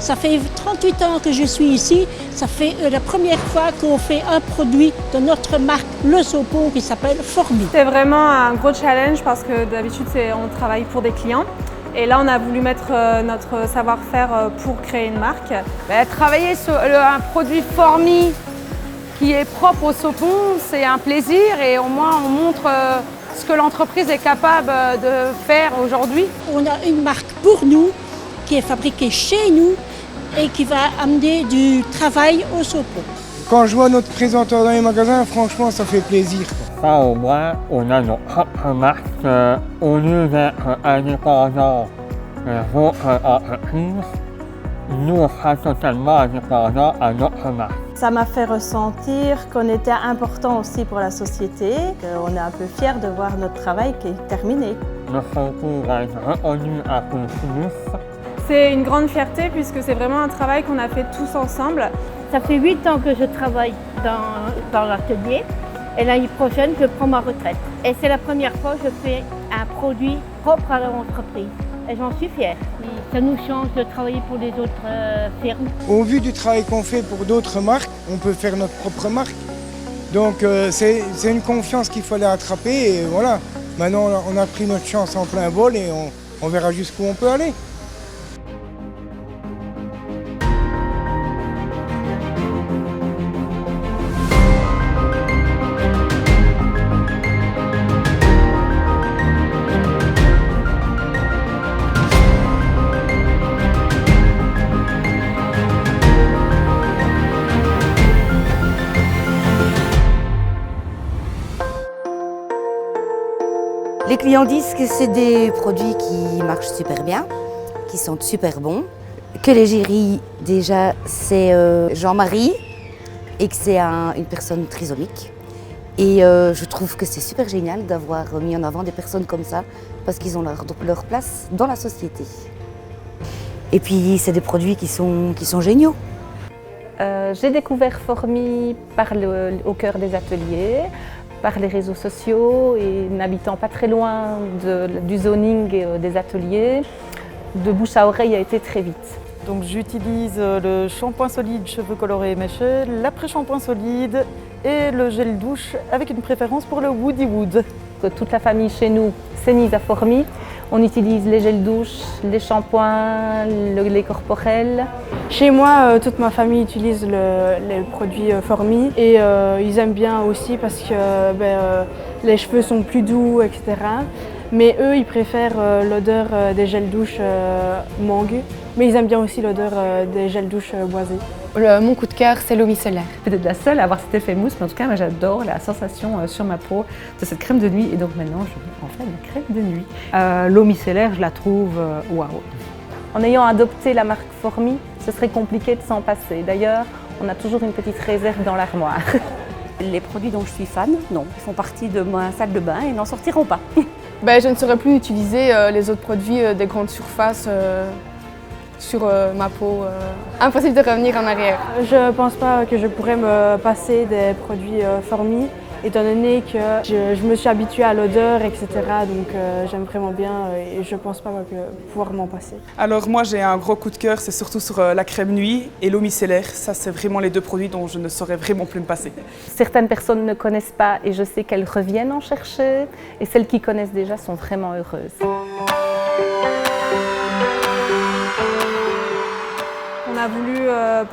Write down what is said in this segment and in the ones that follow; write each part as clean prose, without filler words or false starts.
Ça fait 38 ans que je suis ici. Ça fait la première fois qu'on fait un produit de notre marque Le Sopon qui s'appelle Formi. C'est vraiment un gros challenge parce que d'habitude on travaille pour des clients. Et là, on a voulu mettre notre savoir-faire pour créer une marque. Travailler sur un produit Formi qui est propre au Sopon, c'est un plaisir et au moins on montre ce que l'entreprise est capable de faire aujourd'hui. On a une marque pour nous qui est fabriquée chez nous et qui va amener du travail au Sopon. Quand je vois notre présenteur dans les magasins, franchement, ça fait plaisir. Ça, au moins, on a nos propres marques. Au lieu d'être indépendants des autres entreprises, nous, on sera totalement indépendants à notre marque. Ça m'a fait ressentir qu'on était important aussi pour la société, qu'on est un peu fiers de voir notre travail qui est terminé. Notre concours va être reconnu à plus. C'est une grande fierté puisque c'est vraiment un travail qu'on a fait tous ensemble. Ça fait 8 ans que je travaille dans l'atelier et l'année prochaine, je prends ma retraite. Et c'est la première fois que je fais un produit propre à l'entreprise. Et j'en suis fière. Ça nous change de travailler pour les autres firmes. Au vu du travail qu'on fait pour d'autres marques, on peut faire notre propre marque. Donc c'est une confiance qu'il fallait attraper et voilà. Maintenant on a pris notre chance en plein vol et on verra jusqu'où on peut aller. Les clients disent que c'est des produits qui marchent super bien, qui sont super bons, que l'égérie déjà c'est Jean-Marie et que c'est une personne trisomique. Et je trouve que c'est super génial d'avoir mis en avant des personnes comme ça parce qu'ils ont leur place dans la société. Et puis c'est des produits qui sont géniaux. J'ai découvert Formi au cœur des ateliers, par les réseaux sociaux et n'habitant pas très loin du zoning et des ateliers, de bouche à oreille a été très vite. Donc j'utilise le shampoing solide cheveux colorés méchés, l'après-shampoing solide et le gel douche avec une préférence pour le Woody Wood. Toute la famille chez nous s'est mise à Formi. On utilise les gels douche, les shampoings, les corporels. Chez moi, toute ma famille utilise les produits Formi et ils aiment bien aussi parce que les cheveux sont plus doux, etc. Mais eux, ils préfèrent l'odeur des gels douche mangue, mais ils aiment bien aussi l'odeur des gels douche boisés. Mon coup de cœur, c'est l'eau micellaire. Peut-être la seule à avoir cet effet mousse, mais en tout cas, moi, j'adore la sensation sur ma peau de cette crème de nuit. Et donc maintenant, je vais en faire une crème de nuit. L'eau micellaire, je la trouve waouh. En ayant adopté la marque Formi, ce serait compliqué de s'en passer. D'ailleurs, on a toujours une petite réserve dans l'armoire. Les produits dont je suis fan, non, ils font partie de ma salle de bain et n'en sortiront pas. Je ne saurais plus utiliser les autres produits des grandes surfaces sur ma peau. Impossible de revenir en arrière. Je ne pense pas que je pourrais me passer des produits Formi, étant donné que je me suis habituée à l'odeur, etc. Donc j'aime vraiment bien et je ne pense pas pouvoir m'en passer. Alors moi j'ai un gros coup de cœur, c'est surtout sur la crème nuit et l'eau micellaire. Ça c'est vraiment les deux produits dont je ne saurais vraiment plus me passer. Certaines personnes ne connaissent pas et je sais qu'elles reviennent en chercher. Et celles qui connaissent déjà sont vraiment heureuses. On a voulu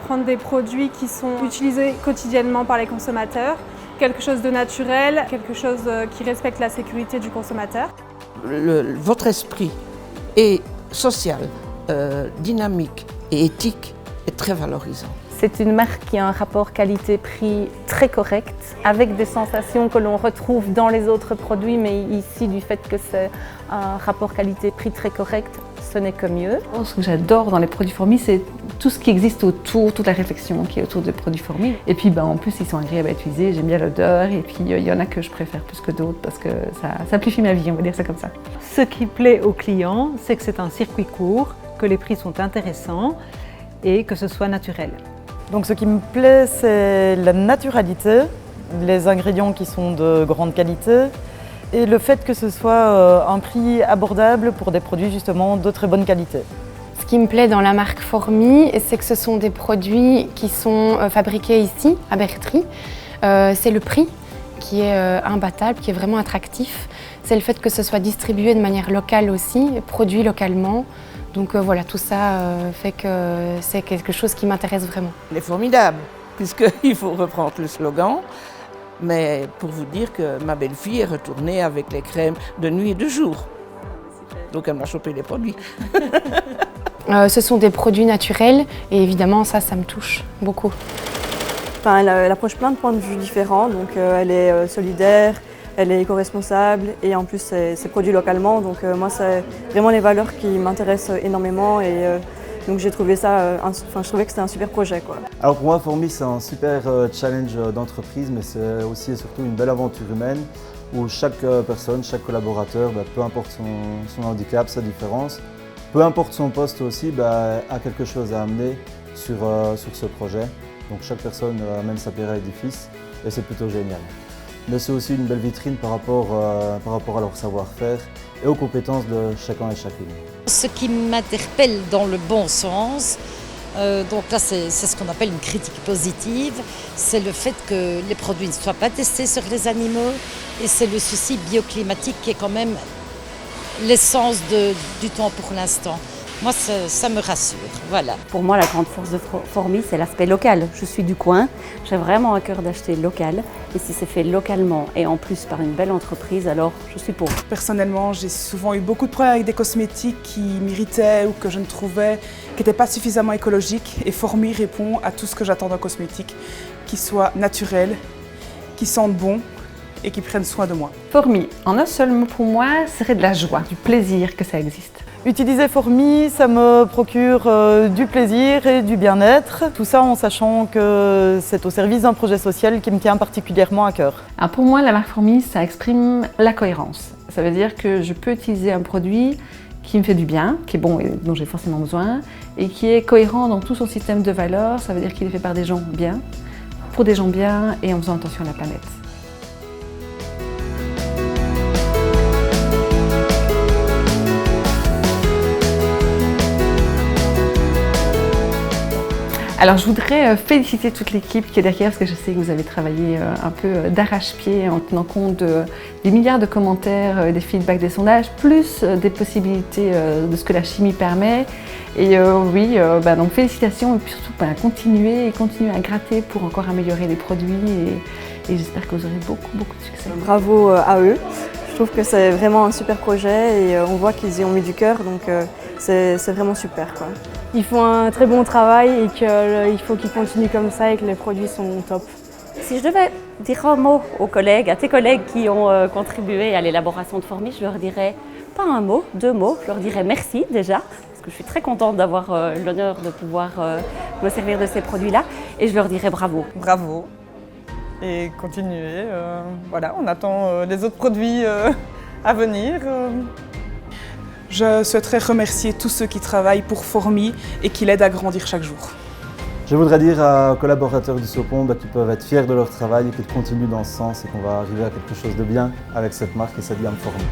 prendre des produits qui sont utilisés quotidiennement par les consommateurs, quelque chose de naturel, quelque chose qui respecte la sécurité du consommateur. Votre esprit est social, dynamique et éthique est très valorisant. C'est une marque qui a un rapport qualité-prix très correct, avec des sensations que l'on retrouve dans les autres produits, mais ici, du fait que c'est un rapport qualité-prix très correct, ce n'est que mieux. Ce que j'adore dans les produits Formi, c'est tout ce qui existe autour, toute la réflexion qui est autour des produits Formi. Et puis en plus, ils sont agréables à utiliser, j'aime bien l'odeur, et puis il y en a que je préfère plus que d'autres parce que ça simplifie ma vie, on va dire ça comme ça. Ce qui plaît aux clients, c'est que c'est un circuit court, que les prix sont intéressants et que ce soit naturel. Donc ce qui me plaît, c'est la naturalité, les ingrédients qui sont de grande qualité et le fait que ce soit un prix abordable pour des produits justement de très bonne qualité. Ce qui me plaît dans la marque Formy, c'est que ce sont des produits qui sont fabriqués ici, à Bertry. C'est le prix qui est imbattable, qui est vraiment attractif. C'est le fait que ce soit distribué de manière locale aussi, produit localement. Donc voilà, tout ça fait que c'est quelque chose qui m'intéresse vraiment. Elle est formidable, puisqu'il faut reprendre le slogan. Mais pour vous dire que ma belle-fille est retournée avec les crèmes de nuit et de jour. Donc elle m'a chopé les produits. Ce sont des produits naturels et évidemment ça me touche beaucoup. Enfin, elle approche plein de points de vue différents, donc elle est solidaire, elle est éco-responsable et en plus c'est produit localement. Donc moi c'est vraiment les valeurs qui m'intéressent énormément et donc j'ai trouvé ça, je trouvais que c'était un super projet, quoi. Alors pour moi Formy c'est un super challenge d'entreprise, mais c'est aussi et surtout une belle aventure humaine où chaque personne, chaque collaborateur, peu importe son handicap, sa différence, peu importe son poste aussi, a quelque chose à amener sur ce projet. Donc chaque personne amène sa pierre à l'édifice et c'est plutôt génial. Mais c'est aussi une belle vitrine par rapport à leur savoir-faire et aux compétences de chacun et chacune. Ce qui m'interpelle dans le bon sens, donc là c'est ce qu'on appelle une critique positive, c'est le fait que les produits ne soient pas testés sur les animaux et c'est le souci bioclimatique qui est quand même l'essence du temps pour l'instant. Moi, ça me rassure, voilà. Pour moi, la grande force de Formy, c'est l'aspect local. Je suis du coin, j'ai vraiment à cœur d'acheter local. Et si c'est fait localement et en plus par une belle entreprise, alors je suis pour. Personnellement, j'ai souvent eu beaucoup de problèmes avec des cosmétiques qui m'irritaient ou que je ne trouvais qui n'étaient pas suffisamment écologiques. Et Formy répond à tout ce que j'attends d'un cosmétique, qui soit naturel, qui sente bon et qui prenne soin de moi. Formy, en un seul mot pour moi, serait de la joie, du plaisir que ça existe. Utiliser Formy, ça me procure du plaisir et du bien-être. Tout ça en sachant que c'est au service d'un projet social qui me tient particulièrement à cœur. Alors pour moi, la marque Formy, ça exprime la cohérence. Ça veut dire que je peux utiliser un produit qui me fait du bien, qui est bon et dont j'ai forcément besoin, et qui est cohérent dans tout son système de valeurs. Ça veut dire qu'il est fait par des gens bien, pour des gens bien et en faisant attention à la planète. Alors je voudrais féliciter toute l'équipe qui est derrière parce que je sais que vous avez travaillé un peu d'arrache-pied en tenant compte des milliards de commentaires, des feedbacks, des sondages, plus des possibilités de ce que la chimie permet. Et oui, donc félicitations et puis surtout continuez à gratter pour encore améliorer les produits et j'espère que vous aurez beaucoup de succès. Bravo à eux. Je trouve que c'est vraiment un super projet et on voit qu'ils y ont mis du cœur, donc c'est vraiment super, quoi. Ils font un très bon travail et qu'il faut qu'ils continuent comme ça et que les produits sont top. Si je devais dire un mot aux collègues, à tes collègues qui ont contribué à l'élaboration de Formy, je leur dirais pas un mot, 2 mots. Je leur dirais merci déjà, parce que je suis très contente d'avoir l'honneur de pouvoir me servir de ces produits-là. Et je leur dirais bravo. Bravo. Et continuez. Voilà, on attend les autres produits à venir. Je souhaiterais remercier tous ceux qui travaillent pour Formy et qui l'aident à grandir chaque jour. Je voudrais dire aux collaborateurs du Sopon qu'ils peuvent être fiers de leur travail et qu'ils continuent dans ce sens et qu'on va arriver à quelque chose de bien avec cette marque et cette gamme Formy.